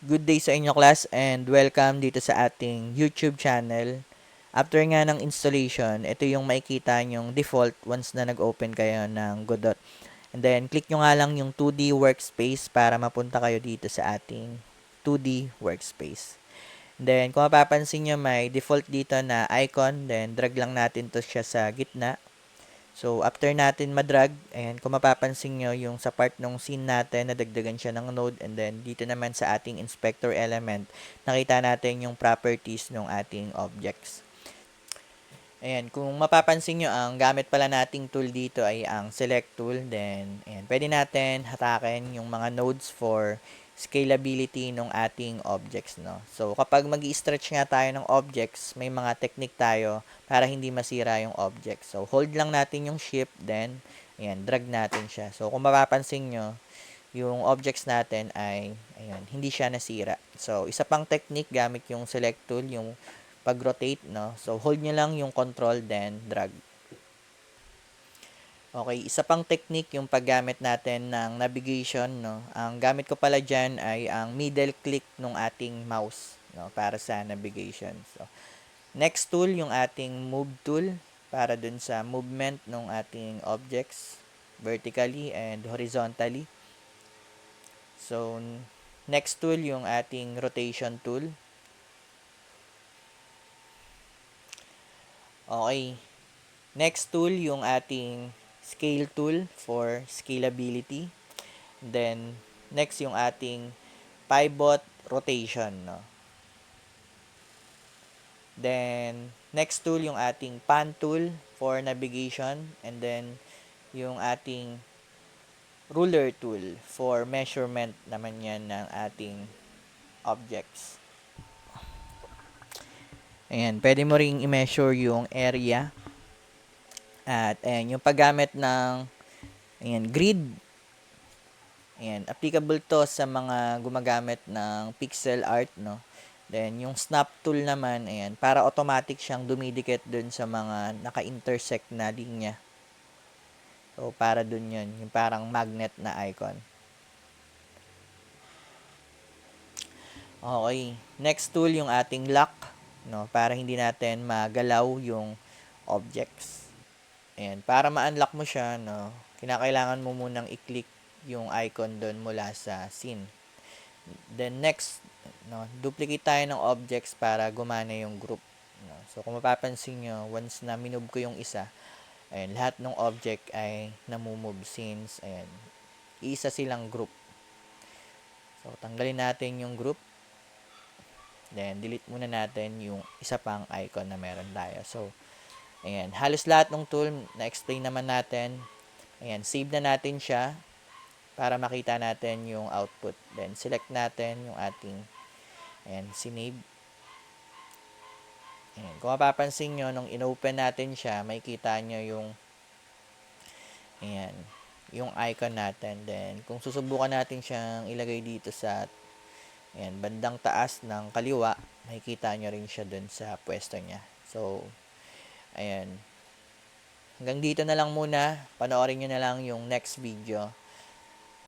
Good day sa inyo class and welcome dito sa ating YouTube channel. After nga ng installation, ito yung makikita nyong default once na nag-open kayo ng Godot. And then, click nyo nga lang yung 2D workspace para mapunta kayo dito sa ating 2D workspace. And then, kung mapapansin nyo, may default dito na icon. Then, drag lang natin to siya sa gitna. So, after natin madrag, ayan, kung mapapansin nyo, yung sa part ng scene natin, nadagdagan siya ng node, and then dito naman sa ating inspector element, nakita natin yung properties ng ating objects. Ayan, kung mapapansin nyo, ang gamit pala nating tool dito ay ang select tool. Then, ayan, pwede natin hatakin yung mga nodes for scalability ng ating objects, no? So, kapag mag-i-stretch nga tayo ng objects, may mga technique tayo para hindi masira yung object. So, hold lang natin yung shift, then, ayan, drag natin siya. So, kung mapapansin nyo, yung objects natin ay, ayan, hindi siya nasira. So, isa pang technique gamit yung select tool, yung pag-rotate, no? So, hold nyo lang yung control, then drag. Okay, isa pang technique yung paggamit natin ng navigation, no? Ang gamit ko pala dyan ay ang middle click ng ating mouse, no? Para sa navigation. So, next tool, yung ating move tool para dun sa movement ng ating objects vertically and horizontally. So, next tool, yung ating rotation tool. Okay. Next tool, yung ating scale tool for scalability. Then, next yung ating pivot rotation, no? Then, next tool yung ating pan tool for navigation. And then, yung ating ruler tool for measurement naman yan ng ating objects. Ayan, pwede mo ring i-measure yung area. At, ayan, yung paggamit ng grid. Ayan, applicable to sa mga gumagamit ng pixel art, no? Then, yung snap tool naman, ayan, para automatic siyang dumidikit dun sa mga naka-intersect na linya. So, para dun yun, yung parang magnet na icon. Okay, next tool yung ating lock, no? Para hindi natin magalaw yung objects. Ayan, para ma-unlock mo siya, no? Kinakailangan mo munang i-click yung icon doon mula sa scene. Then next, no, duplicate tayo ng objects para gumana yung group. No? So, kung mapapansin nyo, once na minove ko yung isa, ayan, lahat ng object ay namumove since, ayan, iisa silang group. So, tanggalin natin yung group. Then, delete muna natin yung isa pang icon na meron tayo. So, ayan, halos lahat ng tool na-explain naman natin. Ayan, save na natin siya para makita natin yung output. Then, select natin yung ating, ayan, sinave. Ayan. Kung mapapansin nyo, nung inopen natin siya, makikita nyo yung, ayan, yung icon natin. Then, kung susubukan natin siyang ilagay dito sa, ayan, bandang taas ng kaliwa, makikita nyo rin siya dun sa pwesto niya. So, ayan. Hanggang dito na lang muna. Panoorin nyo na lang yung next video.